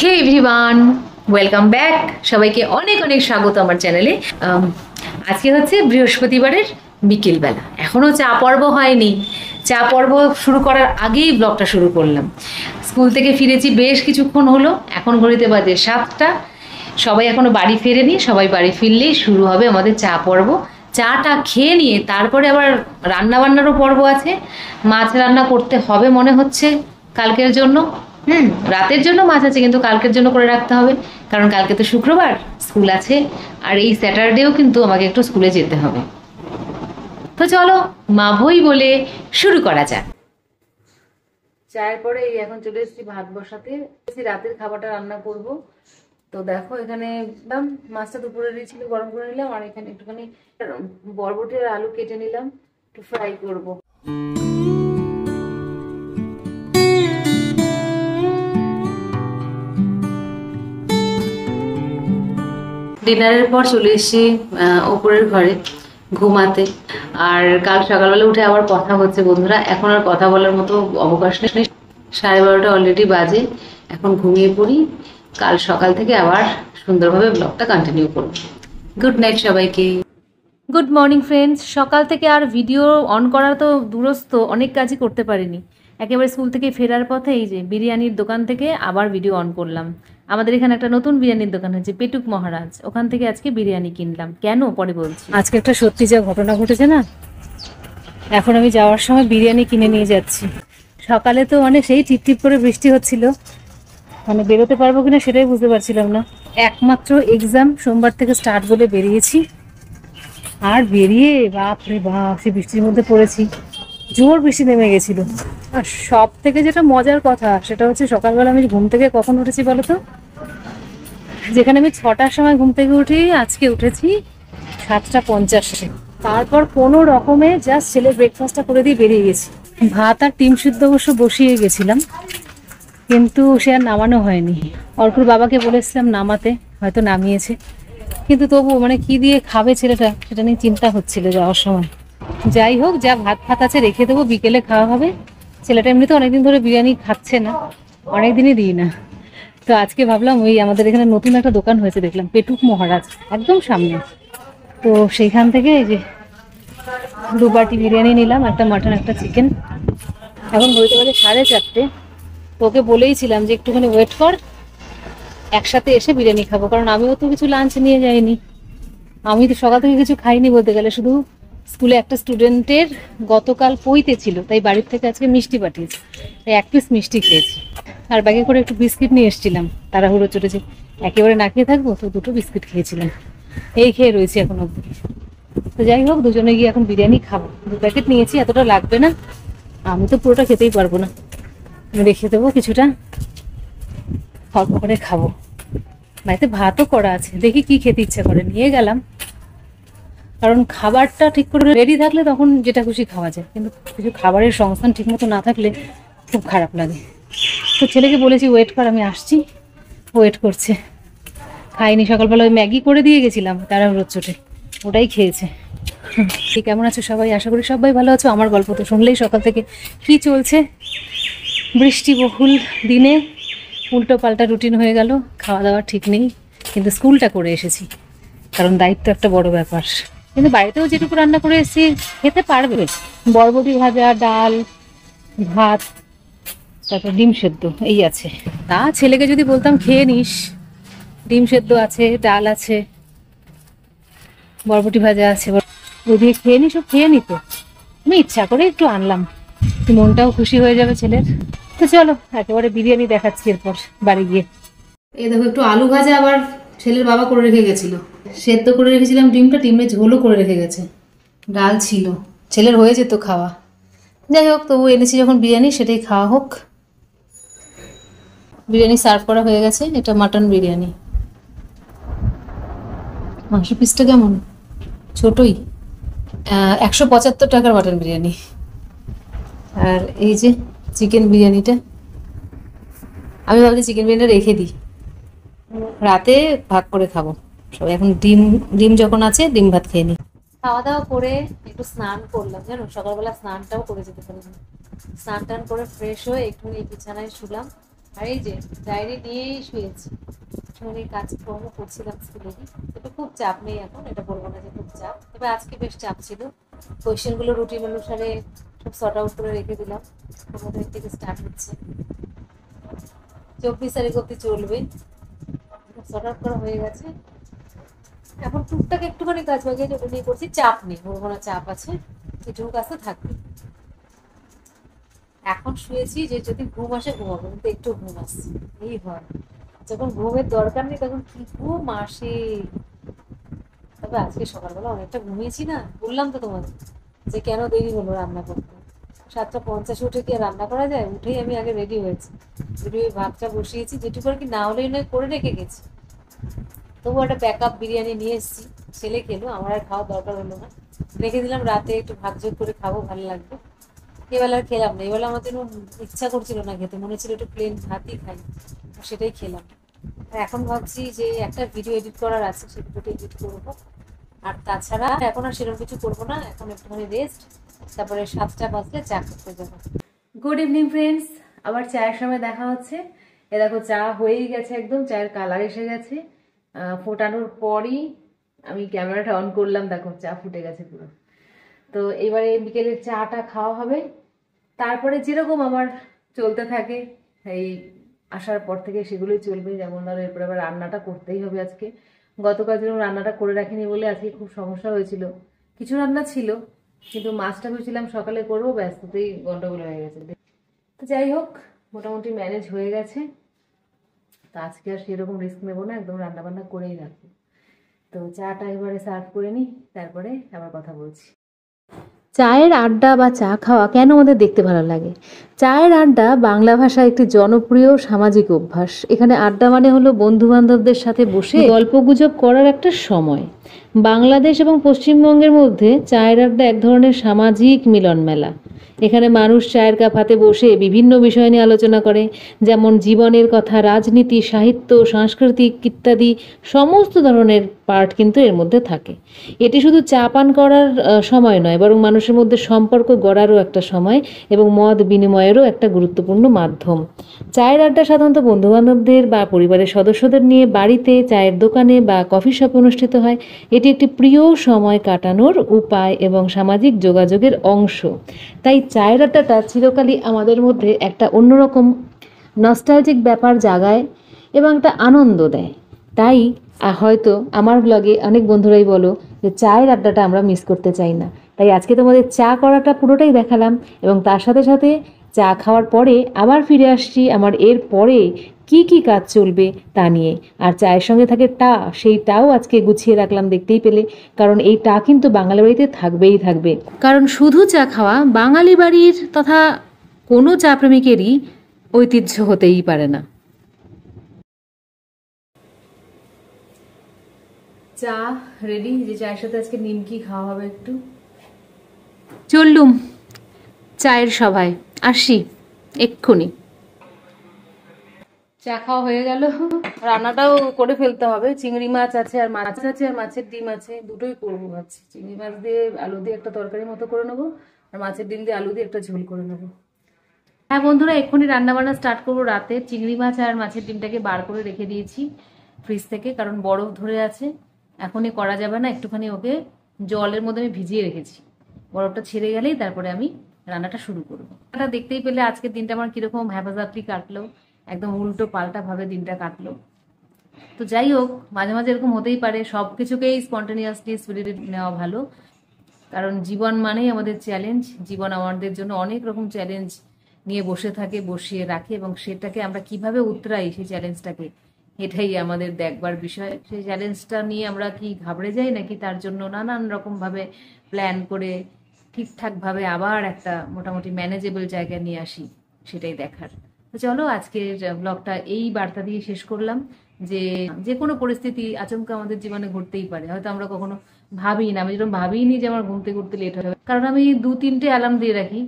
হে everyone, welcome back. সবাইকে অনেক অনেক স্বাগত আমার চ্যানেলে। আজকে হচ্ছে বৃহস্পতিবারের বিকেলবেলা, এখনও চা পর্ব হয়নি। চা পর্ব শুরু করার আগেই ব্লগটা শুরু করলাম। স্কুল থেকে ফিরেছি বেশ কিছুক্ষণ হলো, এখন ঘড়িতে বাজে 7টা। সবাই এখনও বাড়ি ফেরেনি, সবাই বাড়ি ফিরলেই শুরু হবে আমাদের চা পর্ব। চাটা খেয়ে নিয়ে তারপরে আবার রান্নাবান্নারও পর্ব আছে। মাছ রান্না করতে হবে মনে হচ্ছে কালকের জন্য। রাতের জন্য মাছ আছে, কিন্তু কালকের জন্য করে রাখতে হবে, কারণ কালকে তো শুক্রবার, স্কুল আছে। আর এই স্যাটারডেও কিন্তু আমাকে একটু স্কুলে যেতে হবে। তো চলো মা ভই বলে শুরু করা যাক। চায়ের পরে এই এখন চলে এসেছি ভাত বসাতে, রাতের খাবারটা রান্না করব। তো দেখো এখানে মাছটা দুপুরে ছিল, গরম করে নিলাম। আর এখানে একটুখানি বরবটি আর আলু কেটে নিলাম, একটু ফ্রাই করব। ডিনারের পর চলে এসেছি ওপরের ঘরে ঘুমাতে। আর কাল সকালবেলা উঠে আবার কথা হচ্ছে বন্ধুরা, এখন আর কথা বলার মতো অবকাশ নেই। 12:30 অলরেডি বাজে, এখন ঘুমিয়ে পড়ি। কাল সকাল থেকে আবার সুন্দরভাবে ব্লগটা কন্টিনিউ করব। গুড নাইট সবাইকে। Good morning friends. সকাল থেকে আর ভিডিও অন করা তো দূরস্থ, অনেক কাজই করতে পারিনি। একেবারে স্কুল থেকে ফেরার পথে এই যে বিরিয়ানির দোকান থেকে আবার ভিডিও অন করলাম। আমাদের এখানে একটা নতুন বিরিয়ানির দোকান হয়েছে, পেটুক মহারাজ, ওখান থেকে আজকে বিরিয়ানি কিনলাম। কেন পরে বলছি। আজকে একটা সত্যি যা ঘটনা ঘটেছে না, এখন আমি যাওয়ার সময় বিরিয়ানি কিনে নিয়ে যাচ্ছি। সকালে তো সেই টিপ করে বৃষ্টি হচ্ছিল, বেরোতে পারবো কিনা সেটাই বুঝতে পারছিলাম না। একমাত্র এক্সাম সোমবার থেকে স্টার্ট বলে বেরিয়েছি, আর বেরিয়ে বাপরে বাপ সে বৃষ্টির মধ্যে পড়েছি। জোর বৃষ্টি নেমে গেছিল। আর সব থেকে যেটা মজার কথা সেটা হচ্ছে সকালবেলা আমি ঘুম থেকে কখন উঠেছি বলো তো? যেখানে আমি 6টার সময় ঘুম থেকে উঠি, আজকে উঠেছি 7:50-এ। তারপর কোনো রকমে জাস্ট ছেলে ব্রেকফাস্টটা করে দিয়ে বেরিয়ে গেছি। ভাত আর ডিম সিদ্ধ অবশ্য বসিয়ে গেছিলাম, কিন্তু সে আর নামানো হয়নি। অর্কুর বাবাকে বলেছিলাম নামাতে, হয়তো নামিয়েছে, কিন্তু তবু কি দিয়ে খাবে ছেলেটা সেটা নিয়ে চিন্তা হচ্ছিল যাওয়ার সময়। যাই হোক, যা ভাত ফাত আছে রেখে দেবো, বিকেলে খাওয়া হবে। ছেলেটা এমনিতে অনেকদিন ধরে বিরিয়ানি খাচ্ছে না, অনেকদিনই দিই না। তো আজকে ভাবলাম ওই আমাদের এখানে নতুন একটা দোকান হয়েছে দেখলাম, পেটুক মহারাজ, একদম সামনে। তো সেইখান থেকে এই যে 2 বাটি বিরিয়ানি নিলাম, একটা মাটন একটা চিকেন। এখন বলতে পারে 4:30। তোকে বলেইছিলাম যে একটুখানি ওয়েট কর, একসাথে এসে বিরিয়ানি খাবো, কারণ আমিও তো কিছু লাঞ্চ নিয়ে যাইনি। আমি তো সকাল থেকে কিছু খাইনি বলতে গেলে, শুধু স্কুলে একটা স্টুডেন্টের গতকাল পইতে ছিল, তাই বাড়ির থেকে আজকে মিষ্টি পাঠিয়েছি, তাই 1 পিস মিষ্টি খেয়েছি। আর ব্যাগে করে একটু বিস্কিট নিয়ে এসেছিলাম, তাড়াহুড়ো চলেছে, একেবারে না খেয়ে থাকবো, তো 2টো বিস্কিট খেয়েছিলাম। এই খেয়ে রয়েছি এখন অব্দি। তো যাই হোক, দুজনে গিয়ে এখন বিরিয়ানি খাবো। 2 প্যাকেট নিয়েছি, এতটা লাগবে না, আমি তো পুরোটা খেতেই পারবো না, রেখে দেবো কিছুটা, অল্প করে খাবো। বাড়িতে ভাতও করা আছে, দেখি কি খেতে ইচ্ছা করে, নিয়ে গেলাম। কারণ খাবারটা ঠিক করে রেডি থাকলে তখন যেটা খুশি খাওয়া যায়, কিন্তু কিছু খাবারের সংস্থান ঠিক মতো না থাকলে খুব খারাপ লাগে। তো ছেলেকে বলেছি ওয়েট কর, আমি আসছি। ওয়েট করছে, খাইনি। সকালবেলা ওই ম্যাগি করে দিয়ে গেছিলাম তাড়াহুড়োর চোটে, ওটাই খেয়েছে। কেমন আছো সবাই? আশা করি সবাই ভালো আছো। আমার গল্প তো শুনলেই সকাল থেকে কি চলছে। বৃষ্টি বহুল দিনে উল্টো পাল্টা রুটিন হয়ে গেল, খাওয়া দাওয়া ঠিক নেই, কিন্তু স্কুলটা করে এসেছি, কারণ দায়িত্ব একটা বড় ব্যাপার। কিন্তু বাড়িতেও যেটুকু রান্না করে এসেছি খেতে পারবে। বরবটি ভাজা, ডাল, ভাত, তারপর ডিম সেদ্ধ এই আছে। তা ছেলেকে যদি বলতাম খেয়ে নিস, ডিম সেদ্ধ আছে, ডাল আছে, বরবটি ভাজা আছে, ওই দিয়ে খেয়ে নিস, ও খেয়ে নিত। আমি ইচ্ছা করে একটু আনলাম, মনটাও খুশি হয়ে যাবে ছেলের। তো চলো একেবারে বিরিয়ানি দেখাচ্ছি এরপর বাড়ি গিয়ে। এই দেখো, একটু আলু ভাজা আবার ছেলের বাবা করে রেখে গেছিল, সেদ্ধ করে রেখেছিলাম ডিমটা, ডিমের ঝোলও করে রেখে গেছে, ডাল ছিল, ছেলের হয়ে যেত খাওয়া। যাই হোক, তবু এনেছি যখন বিরিয়ানি, সেটাই খাওয়া হোক। বিরিয়ানি সার্ভ করা হয়ে গেছে, এটা মাটন বিরিয়ানি। মাংস পিসটা কেমন, ছোটই। 175 টাকার মাটন বিরিয়ানি। আর এই যে চিকেন বিরিয়ানিটা, আমি ভাবছি চিকেন বিরিয়ানিটা রেখে দিই, রাতে ভাগ করে খাবো সবাই। এখন ডিম যখন আছে, ডিম ভাত খেয়ে নিই। খাওয়া দাওয়া করে একটু স্নান করলাম, জানো সকালবেলা স্নানটাও করে যেতে পারি না। স্নান টান করে ফ্রেশ হয়ে একটু এই বিছানায় শুলাম। আর এই যে ডায়েরি নিয়েই শুয়েছি, শরীর কাজকর্ম করছিলাম স্কুলে। তবে খুব চাপ নেই এখন, এটা বলবো না যে খুব চাপ, তবে আজকে বেশ চাপ ছিল। কোয়েশ্চেনগুলো রুটিন অনুসারে সব সর্ট আউট করে রেখে দিলাম। 15 তারিখ থেকে স্টার্ট হচ্ছে, 24 তারিখ অব্দি চলবে। সর্ট আউট করা হয়ে গেছে, এখন টুকটাক একটুখানি কাজ বাকি আছে, ওটা নিয়ে করছি। চাপ নেই, বলবো না চাপ আছে, এটুকু কাজ তো থাকবে। এখন শুয়েছি যে যদি ঘুম আসে ঘুমাবো, কিন্তু একটু ঘুম আসছে, এই হয় যখন ঘুমের দরকার নেই তখন কি ঘুম আসে। তবে আজকে সকালবেলা অনেকটা ঘুমিয়েছি না, বললাম তো তোমাদের যে কেন দেরি হলো রান্না করতে। 7:50 উঠে কি আর রান্না করা যায়? উঠেই আমি আগে রেডি হয়েছি, রেডি হয়ে ভাতটা বসিয়েছি, যেটুকু আর কি না হলেই নয় করে রেখে গেছি। তবু একটা ব্যাকআপ বিরিয়ানি নিয়ে এসেছি, ছেলে খেলো, আমার আর খাওয়ার দরকার হলো না। রেখে দিলাম, রাতে একটু ভাত যোগ করে খাবো, ভালো লাগবে। এবেলা আর খেলাম না, এবেলা আমার জন্য ইচ্ছা করছিল না খেতে, মনে ছিল একটু প্লেন ভাতই খাই, সেটাই খেলাম। আর এখন ভাবছি যে একটা ভিডিও এডিট করার আছে, সেই ভিডিওটা এডিট করবো। আর তাছাড়া এখন আর সেরকম কিছু করবো না, এখন একটুখানি রেস্ট, তারপরে 7টা বাজলে চা করতে যাবো। গুড ইভিনিং ফ্রেন্ডস, আবার চায়ের সময় দেখা হচ্ছে। এ দেখো চা হয়েই গেছে, একদম চায়ের কালার এসে গেছে। ফোটানোর পরই আমি ক্যামেরাটা অন করলাম, দেখো চা ফুটে গেছে পুরো। তো এবারে বিকেলের চাটা খাওয়া হবে, তারপরে যেরকম আমার চলতে থাকে এই আসার পর থেকে সেগুলোই চলবে। যেমন ধরো এরপরে আবার রান্নাটা করতেই হবে আজকে। গতকাল যেরকম রান্নাটা করে রাখিনি বলে আজকে খুব সমস্যা হয়েছিল। কিছু রান্না ছিল, কিন্তু মাছটা ভেবেছিলাম সকালে করবো, ব্যস্ততেই গন্ডগোল হয়ে গেছে। তো যাই হোক, মোটামুটি ম্যানেজ হয়ে গেছে। তো আজকে আর সেরকম রিস্ক নেবো না, একদম রান্না বান্না করেই রাখবো। তো চাটা এবারে সার্ভ করে নিই, তারপরে আবার কথা বলছি। চায়ের আড্ডা বা চা খাওয়া কেন আমাদের দেখতে ভালো লাগে? চায়ের আড্ডা বাংলা ভাষায় একটি জনপ্রিয় সামাজিক অভ্যাস। এখানে আড্ডা মানে হলো বন্ধু বান্ধবদের সাথে বসে গল্পগুজব করার একটা সময়। বাংলাদেশ এবং পশ্চিমবঙ্গের মধ্যে চায়ের আড্ডা এক ধরনের সামাজিক মিলন মেলা। এখানে মানুষ চায়ের কাপ হাতে বসে বিভিন্ন বিষয় নিয়ে আলোচনা করে, যেমন জীবনের কথা, রাজনীতি, সাহিত্য, সাংস্কৃতিক ইত্যাদি সমস্ত ধরনের পার্ট কিন্তু এর মধ্যে থাকে। এটি শুধু চা পান করার সময় নয়, বরং মানুষের মধ্যে সম্পর্ক গড়ারও একটা সময় এবং মত বিনিময়েরও একটা গুরুত্বপূর্ণ মাধ্যম। চায়ের আড্ডা সাধারণত বন্ধুবান্ধবদের বা পরিবারের সদস্যদের নিয়ে বাড়িতে, চায়ের দোকানে বা কফি শপে অনুষ্ঠিত হয়। এটি একটি প্রিয় সময় কাটানোর উপায় এবং সামাজিক যোগাযোগের অংশ। তাই চায়ের আড্ডাটা চিরকালই আমাদের মধ্যে একটা অন্যরকম নস্টালজিক ব্যাপার জাগায় এবং একটা আনন্দ দেয়। তাই হয়তো আমার ব্লগে অনেক বন্ধুরাই বলো যে চায়ের আড্ডাটা আমরা মিস করতে চাই না। তাই আজকে তোমাদের চা করাটা পুরোটাই দেখালাম, এবং তার সাথে সাথে চা খাওয়ার পরে আবার ফিরে আসছি আমার এর পরে কি কি কাজ চলবে তা নিয়ে। আর চায়ের সঙ্গে থাকে টা, সেই টাও আজকে গুছিয়ে রাখলাম, দেখতেই পেলে। কারণ এই টা কিন্তু বাঙালি বাড়িতে থাকবেই থাকবে, কারণ শুধু চা খাওয়া বাঙালি বাড়ির তথা কোনো চা প্রেমিকেরই ঐতিহ্য হতেই পারে না। চা রেডি, যে চায়ের সাথে আজকে নিমকি খাওয়া হবে। একটু চললুম চায়ের সভায়, আসি এক্ষুনি। চা খাওয়া হয়ে গেল, রান্নাটাও করে ফেলতে হবে। চিংড়ি মাছ আছে আর মাছ আছে আর মাছের ডিম আছে, দুটোই করবো ভাবছি। চিংড়ি মাছ দিয়ে আলু দিয়ে একটা তরকারি মতো করে নেবো, আর মাছের ডিম দিয়ে আলু দিয়ে একটা ঝোল করে নেবো। হ্যাঁ বন্ধুরা, এক্ষুনি রান্না বান্না স্টার্ট করবো। রাতে চিংড়ি মাছ আর মাছের ডিমটাকে বার করে রেখে দিয়েছি ফ্রিজ থেকে, কারণ বরফ ধরে আছে, এখনই করা যাবে না। একটুখানি ওকে জলের মধ্যে আমি ভিজিয়ে রেখেছি, বরফটা ছেড়ে গেলেই তারপরে আমি রান্নাটা শুরু করবো। এটা দেখতেই পেলে আজকের দিনটা আমার কিরকম হ্যাপাজাপড়ি কাটলো, একদম উল্টো পাল্টা ভাবে দিনটা কাটলো। তো যাই হোক, মাঝে মাঝে এরকম হতেই পারে, সব কিছুকেই স্পন্টেনিয়াসলি স্পিরিট নেওয়া ভালো। কারণ জীবন মানেই আমাদের চ্যালেঞ্জ, জীবন আমাদের জন্য অনেক রকম চ্যালেঞ্জ নিয়ে বসে থাকে, বসিয়ে রাখে, এবং সেটাকে আমরা কিভাবে উতরাই সেই চ্যালেঞ্জটাকে, এটাই আমাদের দেখবার বিষয়। সেই চ্যালেঞ্জটা নিয়ে আমরা কি ঘাবড়ে যাই, নাকি তার জন্য নানান রকম ভাবে প্ল্যান করে ঠিকঠাক ভাবে আবার একটা মোটামুটি ম্যানেজেবল জায়গায় নিয়ে আসি, সেটাই দেখার। তো চলো, আজকের ব্লগটা এই বার্তা দিয়ে শেষ করলাম যে যে কোনো পরিস্থিতি আচমকা আমাদের জীবনে ঘটতেই পারে। হয়তো আমরা কখনো ভাবি না, আমি যেরকম ভাবিনি যে আমার ঘুমতে ঘুরতে লেট হবে, কারণ আমি 2-3টে অ্যালার্ম দিয়ে রাখি।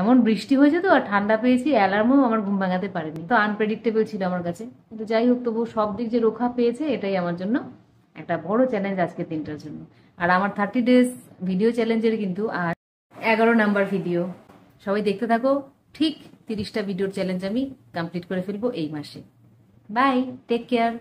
এমন বৃষ্টি হয়েছে তো আর ঠান্ডা পেয়েছি, অ্যালার্মও আমার ঘুম ভাঙাতে পারেনি। তো আনপ্রেডিক্টেবল ছিল আমার কাছে, কিন্তু যাই হোক, তবু সব দিক যে রক্ষা পেয়েছে, এটাই আমার জন্য একটা বড় চ্যালেঞ্জ আজকের দিনটার জন্য। আর আমার 30 ডেজ ভিডিও চ্যালেঞ্জের কিন্তু আর 11 নাম্বার ভিডিও, সবাই দেখতে থাকো। ঠিক 30টা ভিডিওর চ্যালেঞ্জ আমি কমপ্লিট করে ফেলবো এই মাসে। Bye, take care.